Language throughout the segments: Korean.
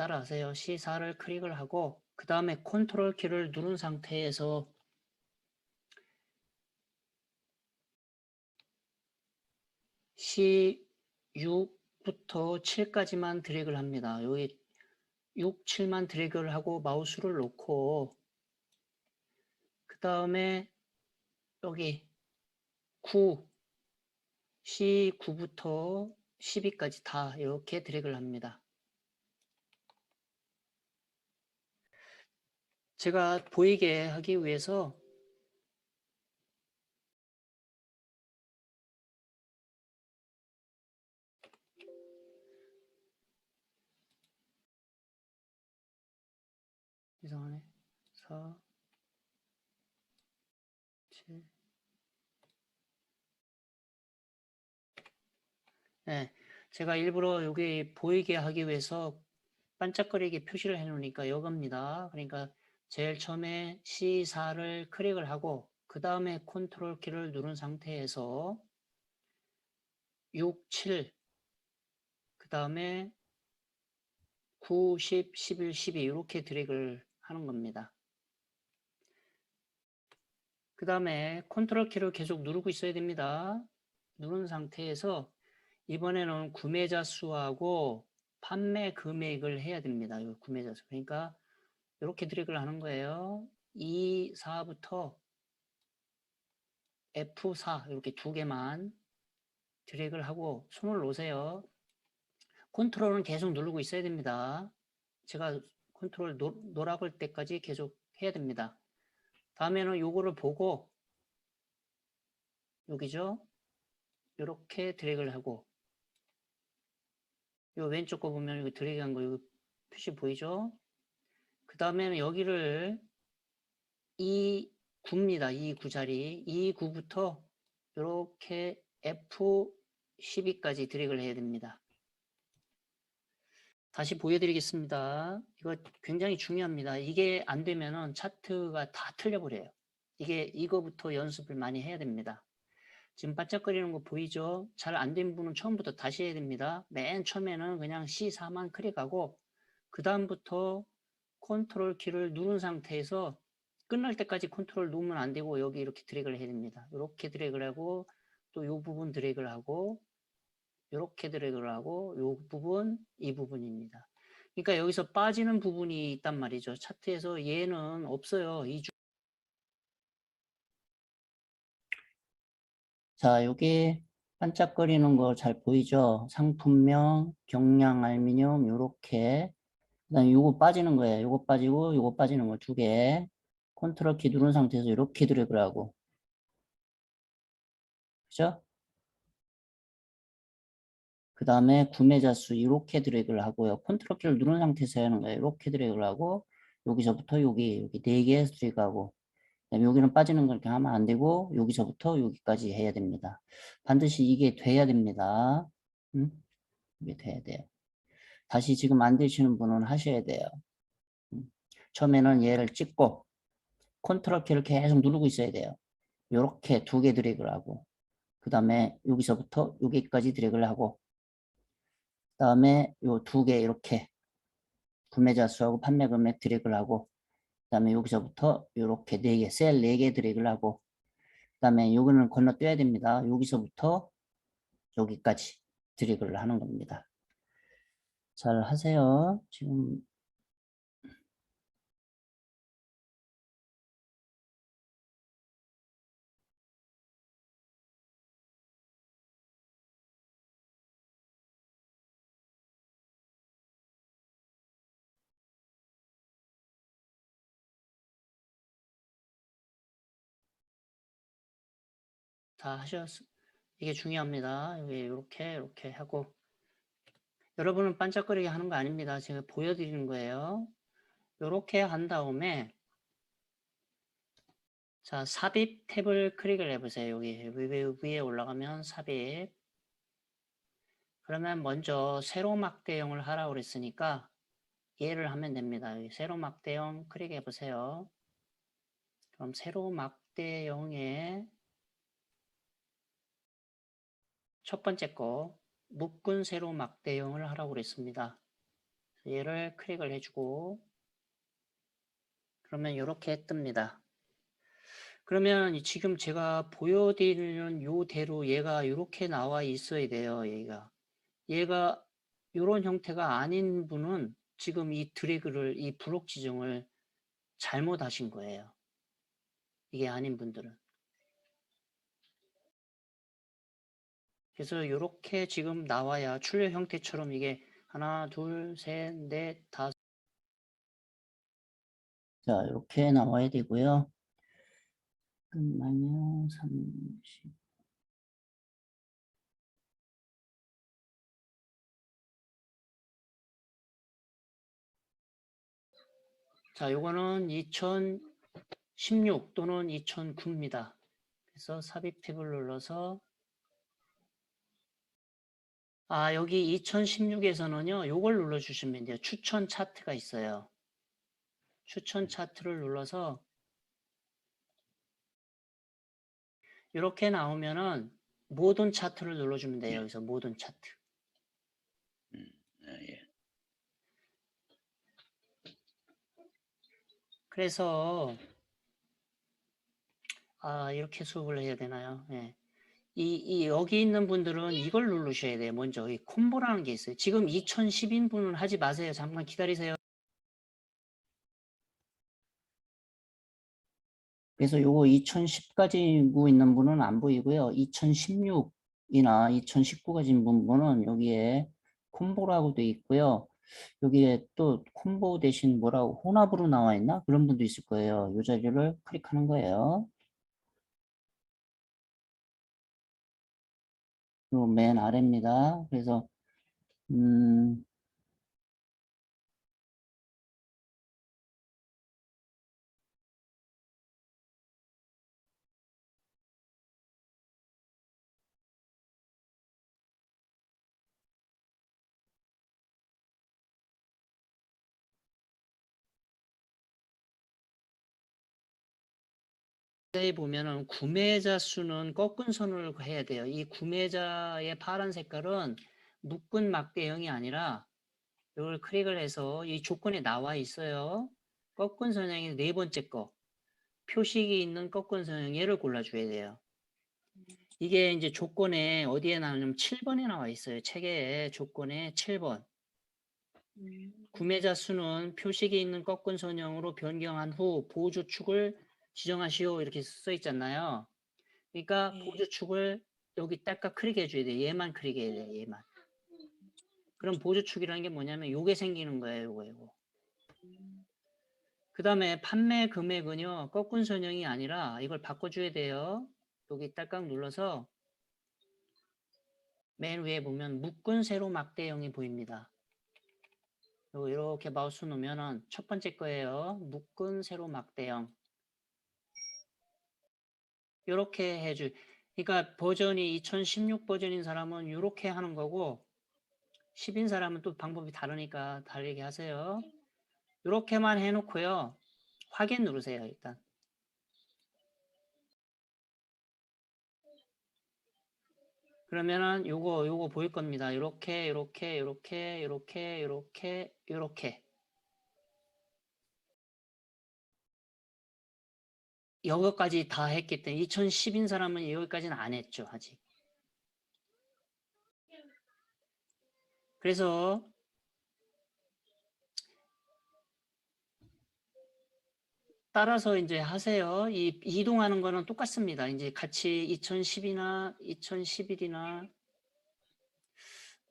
따라하세요. C4를 클릭을 하고 그 다음에 컨트롤 키를 누른 상태에서 C6부터 7까지만 드래그를 합니다. 여기 6, 7만 드래그를 하고 마우스를 놓고 그 다음에 여기 9, C9부터 12까지 다 이렇게 드래그를 합니다. 제가 보이게 하기 위해서 이상하네. 4, 7. 네, 제가 일부러 여기 보이게 하기 위해서 반짝거리게 표시를 해 놓으니까 이겁니다. 그러니까 제일 처음에 C4를 클릭을 하고 그 다음에 컨트롤 키를 누른 상태에서 6, 7, 그 다음에 9, 10, 11, 12 이렇게 드래그를 하는 겁니다. 그 다음에 컨트롤 키를 계속 누르고 있어야 됩니다. 누른 상태에서 이번에는 구매자 수하고 판매 금액을 해야 됩니다. 이 구매자 수. 그러니까 이렇게 드래그를 하는 거예요. E4부터 F4 이렇게 두 개만 드래그를 하고 손을 놓으세요. 컨트롤은 계속 누르고 있어야 됩니다. 제가 컨트롤 노락올 때까지 계속 해야 됩니다. 다음에는 요거를 보고 여기죠. 이렇게 드래그를 하고 요 왼쪽 거 보면 여기 드래그한 거 여기 표시 보이죠? 그 다음에는 여기를 E9입니다. E9 자리. E9부터 이렇게 F12까지 드래그를 해야 됩니다. 다시 보여드리겠습니다. 이거 굉장히 중요합니다. 이게 안 되면은 차트가 다 틀려버려요. 이거부터 연습을 많이 해야 됩니다. 지금 반짝거리는 거 보이죠? 잘 안 된 분은 처음부터 다시 해야 됩니다. 맨 처음에는 그냥 C4만 클릭하고 그 다음부터 컨트롤 키를 누른 상태에서 끝날 때까지 컨트롤 누르면 안 되고 여기 이렇게 드래그를 해야 됩니다. 이렇게 드래그를 하고 또 이 부분 드래그를 하고 이렇게 드래그를 하고 이 부분, 이 부분입니다. 그러니까 여기서 빠지는 부분이 있단 말이죠. 차트에서 얘는 없어요. 자, 여기 반짝거리는 거 잘 보이죠? 상품명, 경량 알미늄 요렇게 그다음에 요거 빠지는 거예요. 요거 빠지고 요거 빠지는 거 두 개. 컨트롤 키 누른 상태에서 이렇게 드래그를 하고 그죠? 그 다음에 구매자 수 이렇게 드래그를 하고요. 컨트롤 키를 누른 상태에서 하는 거예요. 이렇게 드래그를 하고 여기서부터 여기 네 개 드래그하고 그다음에 여기는 빠지는 걸 이렇게 하면 안 되고 여기서부터 여기까지 해야 됩니다. 반드시 이게 돼야 됩니다. 이게 돼야 돼요. 다시 지금 안 되시는 분은 하셔야 돼요. 처음에는 얘를 찍고 컨트롤 키를 계속 누르고 있어야 돼요. 요렇게 두 개 드래그를 하고 그 다음에 여기서부터 여기까지 드래그를 하고 그 다음에 요 두 개 이렇게 구매자 수하고 판매 금액 드래그를 하고 그 다음에 여기서부터 이렇게 네 개, 셀 네 개 드래그를 하고 그 다음에 요거는 건너뛰어야 됩니다. 여기서부터 여기까지 드래그를 하는 겁니다. 잘 하세요. 지금 다 하셨어요. 이게 중요합니다. 여기 이렇게 하고 여러분은 반짝거리게 하는 거 아닙니다. 제가 보여드리는 거예요. 이렇게 한 다음에 자 삽입 탭을 클릭을 해보세요. 여기 위에 올라가면 삽입 그러면 먼저 세로 막대형을 하라고 그랬으니까 얘를 하면 됩니다. 여기 세로 막대형 클릭해 보세요. 그럼 세로 막대형의 첫 번째 거 묶은 세로 막대형을 하라고 그랬습니다. 얘를 클릭을 해주고 그러면 이렇게 뜹니다. 그러면 지금 제가 보여드리는 요대로 얘가 이렇게 나와 있어야 돼요. 얘가 이런 형태가 아닌 분은 지금 이 드래그를 이 블록 지정을 잘못 하신 거예요. 이게 아닌 분들은. 그래서 이렇게 지금 나와야 출력 형태처럼 이게 하나, 둘, 셋, 넷, 다섯. 자, 이렇게 나와야 되고요. 잠깐만요. 30. 자, 요거는 2016 또는 2009입니다. 그래서 삽입 탭을 눌러서 여기 2016에서는요. 요걸 눌러주시면 돼요. 추천 차트가 있어요. 추천 차트를 눌러서 이렇게 나오면은 모든 차트를 눌러주면 돼요. 여기서 모든 차트. 예. 그래서 이렇게 수업을 해야 되나요? 예. 여기 있는 분들은 이걸 누르셔야 돼요. 먼저 이 콤보라는 게 있어요. 지금 2010인 분은 하지 마세요. 잠깐 기다리세요. 그래서 요거 2010까지 있는 분은 안 보이고요. 2016이나 2019까지 분은 여기에 콤보라고 돼 있고요. 여기에 또 콤보 대신 뭐라고 혼합으로 나와 있나? 그런 분도 있을 거예요. 이 자리를 클릭하는 거예요. 요 맨 아래입니다. 그래서 자세히 보면은 구매자 수는 꺾은 선을 해야 돼요. 이 구매자의 파란 색깔은 묶은 막대형이 아니라 이걸 클릭을 해서 이 조건에 나와 있어요. 꺾은 선형이 네 번째 거. 표식이 있는 꺾은 선형 얘를 골라줘야 돼요. 이게 이제 조건에 어디에 나오냐면 7번에 나와 있어요. 책에 조건에 7번. 구매자 수는 표식이 있는 꺾은 선형으로 변경한 후 보조축을 지정하시오 이렇게 써 있잖아요. 그러니까 보조축을 여기 딱딱 클릭해 줘야 돼요. 얘만 클릭해야 돼요. 얘만. 그럼 보조축이라는 게 뭐냐면 요게 생기는 거예요. 요거. 그 다음에 판매 금액은요. 꺾은 선형이 아니라 이걸 바꿔줘야 돼요. 여기 딱딱 눌러서 맨 위에 보면 묶은 세로 막대형이 보입니다. 요거 이렇게 마우스 놓으면은 첫 번째 거예요. 묶은 세로 막대형. 이렇게 해줘. 그러니까 버전이 2016 버전인 사람은 이렇게 하는 거고 10인 사람은 또 방법이 다르니까 다르게 하세요. 이렇게만 해놓고요. 확인 누르세요. 일단. 그러면은 요거 보일 겁니다. 이렇게 여기까지 다 했기 때문에 2010인 사람은 여기까지는 안 했죠. 아직. 그래서 따라서 이제 하세요. 이 이동하는 거는 똑같습니다. 이제 같이 2010이나 2011이나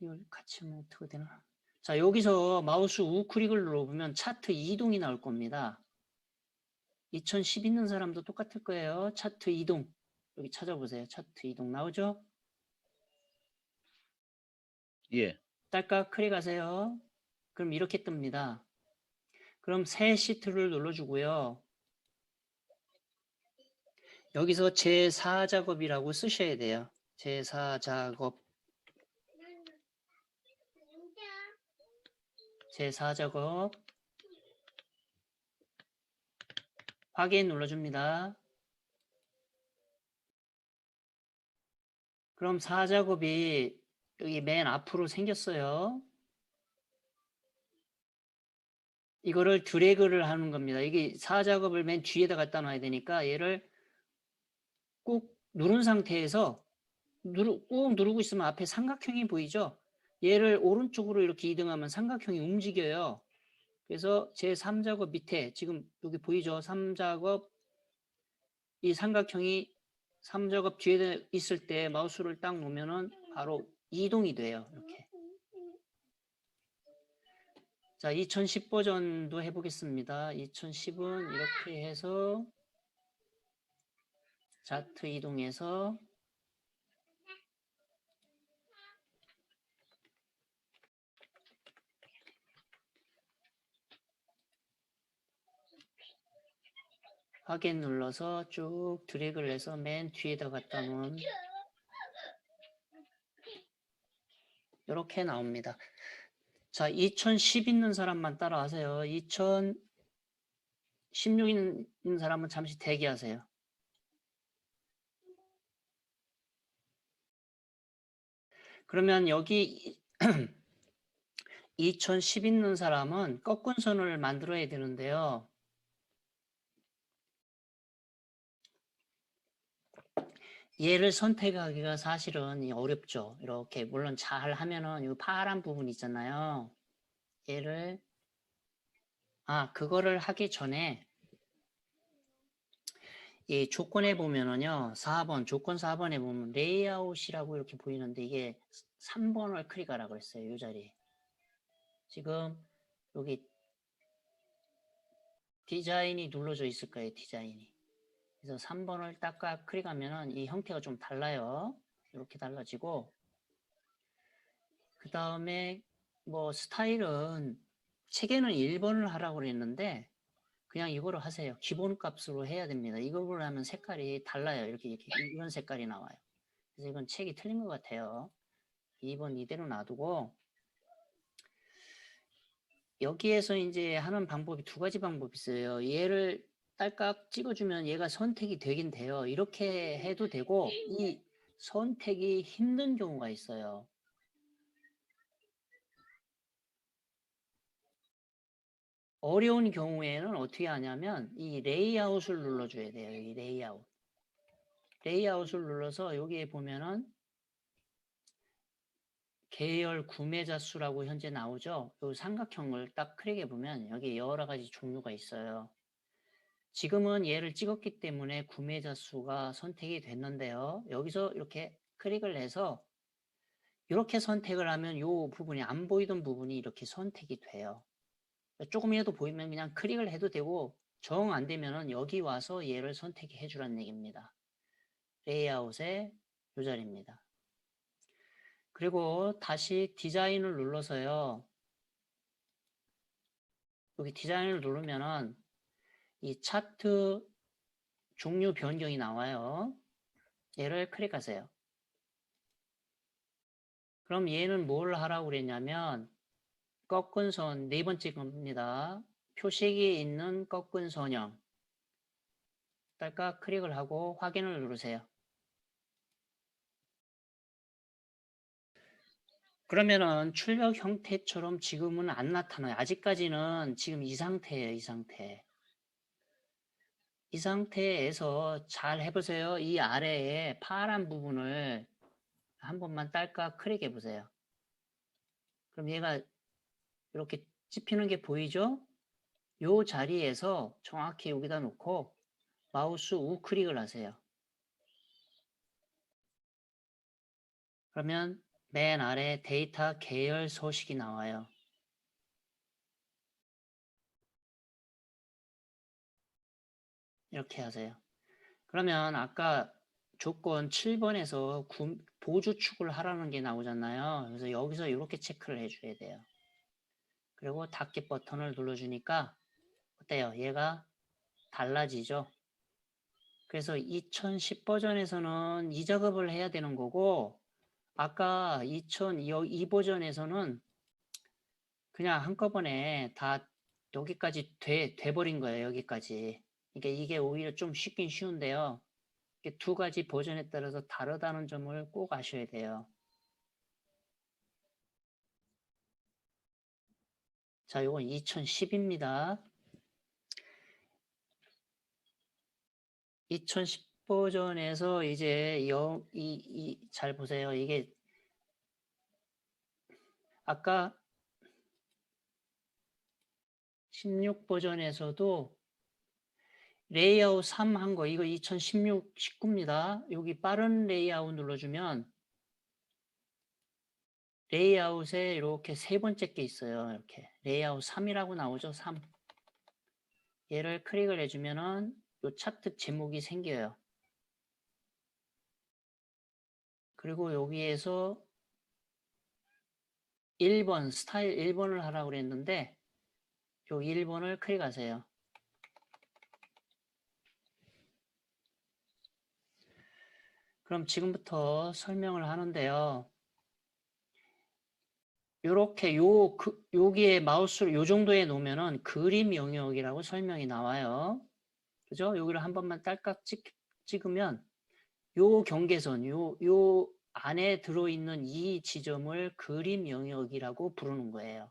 이걸 같이 하면 어떻게 되나? 자, 여기서 마우스 우클릭을 눌러보면 차트 이동이 나올 겁니다. 2010 있는 사람도 똑같을 거예요. 차트 이동. 여기 찾아보세요. 차트 이동 나오죠? 예. 딸깍 클릭하세요. 그럼 이렇게 뜹니다. 그럼 새 시트를 눌러주고요. 여기서 제4작업이라고 쓰셔야 돼요. 제4작업. 제4작업. 확인 눌러줍니다. 그럼 4작업이 여기 맨 앞으로 생겼어요. 이거를 드래그를 하는 겁니다. 이게 4작업을 맨 뒤에다 갖다 놔야 되니까 얘를 꾹 누른 상태에서 꾹 누르고 있으면 앞에 삼각형이 보이죠? 얘를 오른쪽으로 이렇게 이동하면 삼각형이 움직여요. 그래서 제 3작업 밑에 지금 여기 보이죠? 3작업 이 삼각형이 3작업 뒤에 있을 때 마우스를 딱 놓으면은 바로 이동이 돼요. 이렇게. 자, 2010 버전도 해보겠습니다. 2010은 이렇게 해서 자트 이동해서 확인 눌러서 쭉 드래그를 해서 맨 뒤에다 갖다 놓은 이렇게 나옵니다. 자, 2010 있는 사람만 따라하세요. 2016 있는 사람은 잠시 대기하세요. 그러면 여기 2010 있는 사람은 꺾은 선을 만들어야 되는데요. 얘를 선택하기가 사실은 어렵죠. 이렇게 물론 잘 하면은 이 파란 부분 있잖아요. 얘를 그거를 하기 전에 이 조건에 보면은요. 4번 조건 4번에 보면 레이아웃이라고 이렇게 보이는데 이게 3번을 클릭하라고 했어요. 이 자리. 지금 여기 디자인이 눌러져 있을 거예요. 디자인이. 그래서 3번을 딱 클릭하면은 이 형태가 좀 달라요. 이렇게 달라지고 그 다음에 뭐 스타일은 책에는 1번을 하라고 그랬는데 그냥 이거로 하세요. 기본 값으로 해야 됩니다. 이걸로 하면 색깔이 달라요. 이렇게 이런 색깔이 나와요. 그래서 이건 책이 틀린 것 같아요. 2번 이대로 놔두고 여기에서 이제 하는 방법이 두 가지 방법이 있어요. 얘를 딸깍 찍어주면 얘가 선택이 되긴 돼요. 이렇게 해도 되고 이 선택이 힘든 경우가 있어요. 어려운 경우에는 어떻게 하냐면 이 레이아웃을 눌러줘야 돼요. 이 레이아웃. 레이아웃을 눌러서 여기에 보면은 계열 구매자 수라고 현재 나오죠. 이 삼각형을 딱 클릭해 보면 여기 여러 가지 종류가 있어요. 지금은 얘를 찍었기 때문에 구매자 수가 선택이 됐는데요. 여기서 이렇게 클릭을 해서 이렇게 선택을 하면 이 부분이 안 보이던 부분이 이렇게 선택이 돼요. 조금이라도 보이면 그냥 클릭을 해도 되고 정 안 되면은 여기 와서 얘를 선택해 주라는 얘기입니다. 레이아웃의 이 자리입니다. 그리고 다시 디자인을 눌러서요. 여기 디자인을 누르면은 이 차트 종류 변경이 나와요. 얘를 클릭하세요. 그럼 얘는 뭘 하라고 그랬냐면 꺾은 선 네 번째 겁니다. 표식이 있는 꺾은 선형 딸깍 클릭을 하고 확인을 누르세요. 그러면은 출력 형태처럼 지금은 안 나타나요. 아직까지는 지금 이 상태예요. 이 상태. 이 상태에서 잘 해보세요. 이 아래에 파란 부분을 한 번만 딸깍 클릭해 보세요. 그럼 얘가 이렇게 찝히는 게 보이죠? 요 자리에서 정확히 여기다 놓고 마우스 우클릭을 하세요. 그러면 맨 아래 데이터 계열 소식이 나와요. 이렇게 하세요. 그러면 아까 조건 7번에서 보주축을 하라는 게 나오잖아요. 그래서 여기서 이렇게 체크를 해줘야 돼요. 그리고 닫기 버튼을 눌러주니까 어때요? 얘가 달라지죠? 그래서 2010 버전에서는 이 작업을 해야 되는 거고 아까 2002 버전에서는 그냥 한꺼번에 다 여기까지 돼버린 거예요. 여기까지. 그러니까 이게 오히려 좀 쉽긴 쉬운데요. 두 가지 버전에 따라서 다르다는 점을 꼭 아셔야 돼요. 자, 요건 2010입니다. 2010 버전에서 이제 잘 보세요. 이게 아까 16 버전에서도 레이아웃 3 한 거, 이거 2016, 19입니다. 여기 빠른 레이아웃 눌러주면 레이아웃에 이렇게 세 번째 게 있어요. 이렇게 레이아웃 3이라고 나오죠. 3. 얘를 클릭을 해주면은 요 차트 제목이 생겨요. 그리고 여기에서 1번, 스타일 1번을 하라고 그랬는데 요 1번을 클릭하세요. 그럼 지금부터 설명을 하는데요. 요렇게 여기에 마우스를 요 정도에 놓으면은 그림 영역이라고 설명이 나와요. 그죠? 여기를 한 번만 딸깍 찍으면 요 경계선, 요 안에 들어있는 이 지점을 그림 영역이라고 부르는 거예요.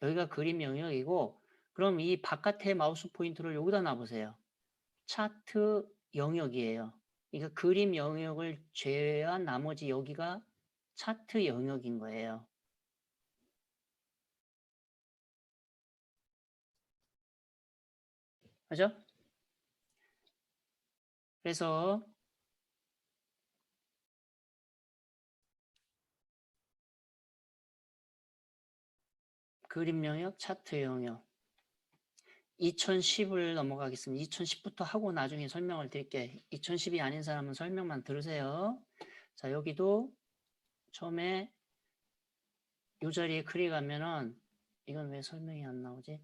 여기가 그림 영역이고, 그럼 이 바깥에 마우스 포인터를 여기다 놔보세요. 차트 영역이에요. 그러니까 그림 영역을 제외한 나머지 여기가 차트 영역인 거예요. 그죠? 그래서 그림 영역, 차트 영역. 2010을 넘어가겠습니다. 2010부터 하고 나중에 설명을 드릴게요. 2010이 아닌 사람은 설명만 들으세요. 자, 여기도 처음에 이 자리에 클릭하면은 이건 왜 설명이 안 나오지?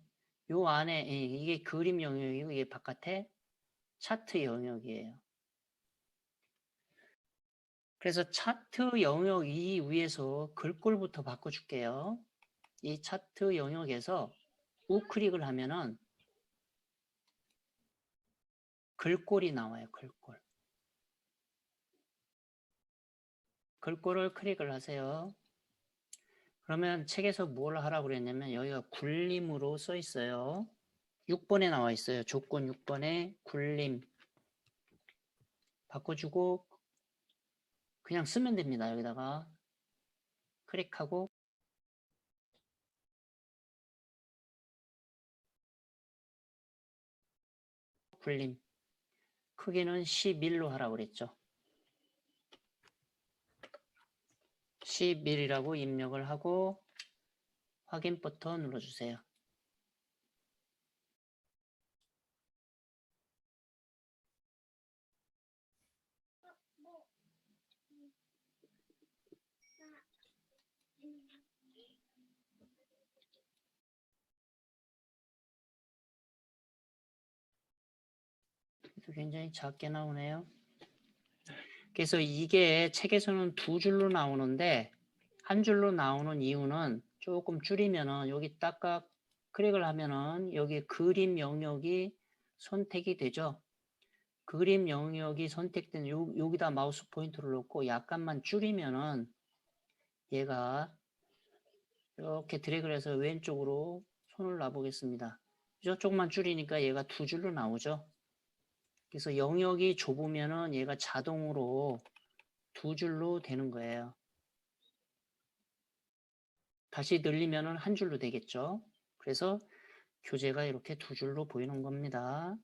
요 안에 이게 그림 영역이고 이게 바깥에 차트 영역이에요. 그래서 차트 영역 이 위에서 글꼴부터 바꿔줄게요. 이 차트 영역에서 우클릭을 하면은 글꼴이 나와요. 글꼴. 글꼴을 클릭을 하세요. 그러면 책에서 뭘 하라고 그랬냐면 여기가 굴림으로 써 있어요. 6번에 나와 있어요. 조건 6번에 굴림 바꿔주고 그냥 쓰면 됩니다. 여기다가 클릭하고 굴림 크기는 11로 하라고 그랬죠. 11이라고 입력을 하고 확인 버튼 눌러주세요. 굉장히 작게 나오네요. 그래서 이게 책에서는 두 줄로 나오는데 한 줄로 나오는 이유는 조금 줄이면은 여기 딱딱 클릭을 하면은 여기 그림 영역이 선택이 되죠. 그림 영역이 선택된 여기다 마우스 포인터를 놓고 약간만 줄이면은 얘가 이렇게 드래그를 해서 왼쪽으로 손을 놔보겠습니다. 조금만 줄이니까 얘가 두 줄로 나오죠. 그래서 영역이 좁으면은 얘가 자동으로 두 줄로 되는 거예요. 다시 늘리면은 한 줄로 되겠죠. 그래서 교재가 이렇게 두 줄로 보이는 겁니다.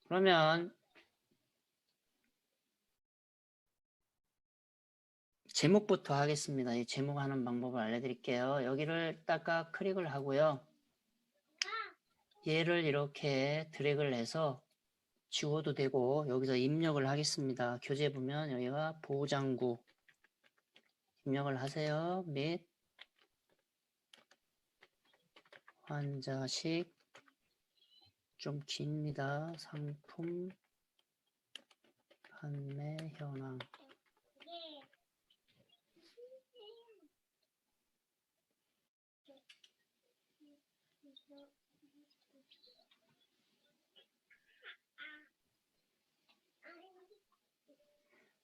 그러면 제목부터 하겠습니다. 이 제목 하는 방법을 알려드릴게요. 여기를 딱딱 클릭을 하고요. 얘를 이렇게 드래그를 해서 지워도 되고 여기서 입력을 하겠습니다. 교재 보면 여기가 보장구 입력을 하세요. 및 환자식 좀 깁니다. 상품 판매 현황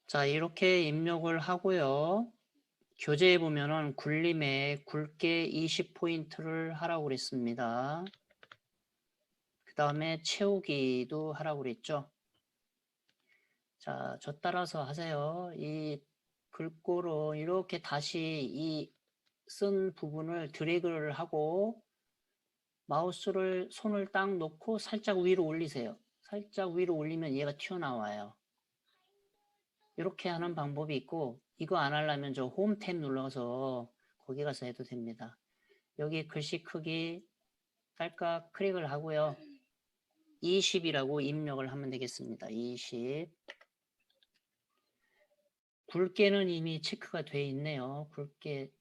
자, 이렇게 입력을 하고요. 교재에 보면은 굴림에 굵게 20포인트를 하라고 그랬습니다. 그 다음에 채우기도 하라고 그랬죠. 자, 저 따라서 하세요. 이 글꼴로 이렇게 다시 이 쓴 부분을 드래그를 하고 마우스를 손을 딱 놓고 살짝 위로 올리세요. 살짝 위로 올리면 얘가 튀어나와요. 이렇게 하는 방법이 있고, 이거 안 하려면 저 홈 탭 눌러서 거기 가서 해도 됩니다. 여기 글씨 크기 딸깍 클릭을 하고요. 20이라고 입력을 하면 되겠습니다. 20. 굵게는 이미 체크가 돼 있네요. 굵게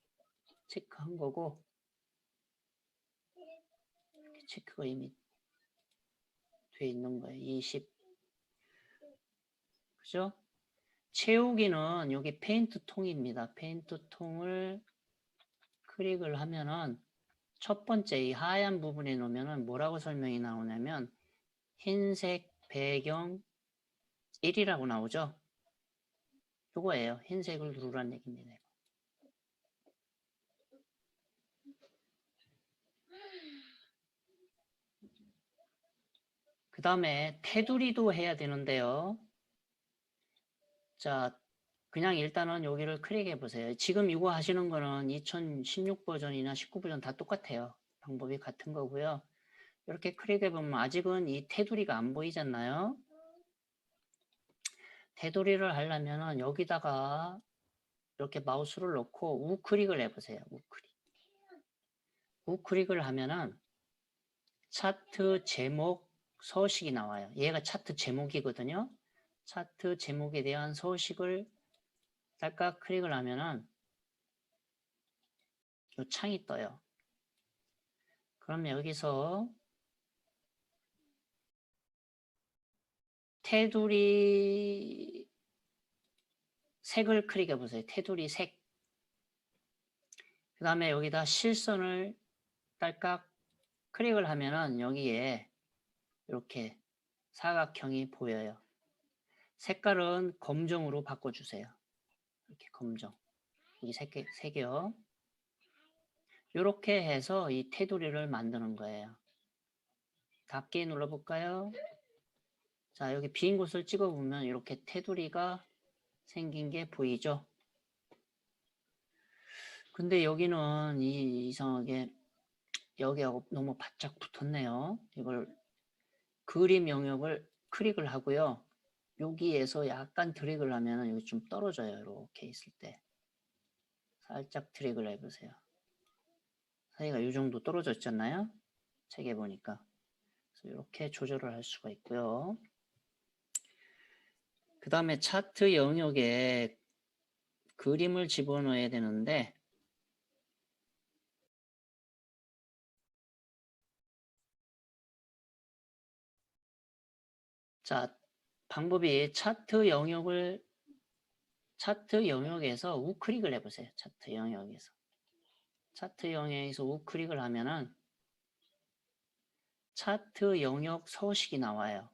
체크한 거고, 이렇게 체크가 이미 돼 있는 거예요. 20. 그죠? 채우기는 여기 페인트 통입니다. 페인트 통을 클릭을 하면은 첫 번째 이 하얀 부분에 놓으면은 뭐라고 설명이 나오냐면 흰색 배경 1이라고 나오죠. 이거예요. 흰색을 누르라는 얘기입니다. 그 다음에 테두리도 해야 되는데요. 자, 그냥 일단은 여기를 클릭해 보세요. 지금 이거 하시는 거는 2016 버전이나 19 버전 다 똑같아요. 방법이 같은 거고요. 이렇게 클릭해 보면 아직은 이 테두리가 안 보이잖아요. 테두리를 하려면은 여기다가 이렇게 마우스를 놓고 우클릭을 해보세요. 우클릭. 우클릭을 하면은 차트 제목 서식이 나와요. 얘가 차트 제목이거든요. 차트 제목에 대한 서식을 딸깍 클릭을 하면은 이 창이 떠요. 그러면 여기서 테두리 색을 클릭해 보세요. 테두리 색. 그 다음에 여기다 실선을 딸깍 클릭을 하면은 여기에 이렇게 사각형이 보여요. 색깔은 검정으로 바꿔주세요. 이렇게 검정. 이 세 개요. 이렇게 해서 이 테두리를 만드는 거예요. 닫기 눌러볼까요? 자, 여기 빈 곳을 찍어보면 이렇게 테두리가 생긴 게 보이죠? 근데 여기는 이상하게 여기하고 너무 바짝 붙었네요. 이걸 그림 영역을 클릭을 하고요. 여기에서 약간 드래그를 하면 여기 좀 떨어져요. 이렇게 있을 때. 살짝 드래그를 해보세요. 사이가 이 정도 떨어졌잖아요. 책에 보니까. 그래서 이렇게 조절을 할 수가 있고요. 그 다음에 차트 영역에 그림을 집어넣어야 되는데 자, 방법이 차트 영역에서 우클릭을 해보세요. 차트 영역에서. 차트 영역에서 우클릭을 하면은 차트 영역 서식이 나와요.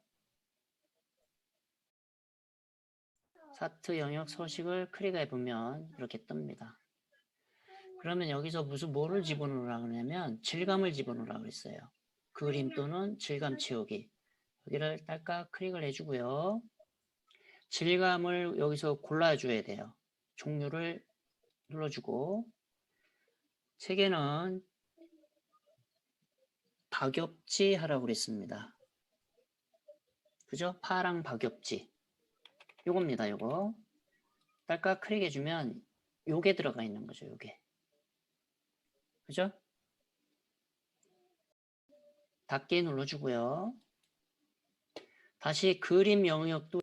차트 영역 서식을 클릭해 보면 이렇게 뜹니다. 그러면 여기서 뭐를 집어넣으라고 하냐면 질감을 집어넣으라고 했어요. 그림 또는 질감 채우기. 여기를 딸깍 클릭을 해주고요. 질감을 여기서 골라줘야 돼요. 종류를 눌러주고 색에는 박엽지 하라고 그랬습니다. 그죠? 파랑 박엽지. 요겁니다. 요거. 딸깍 클릭해주면 요게 들어가 있는 거죠. 요게. 그죠? 닫기 눌러주고요. 다시 그림 영역도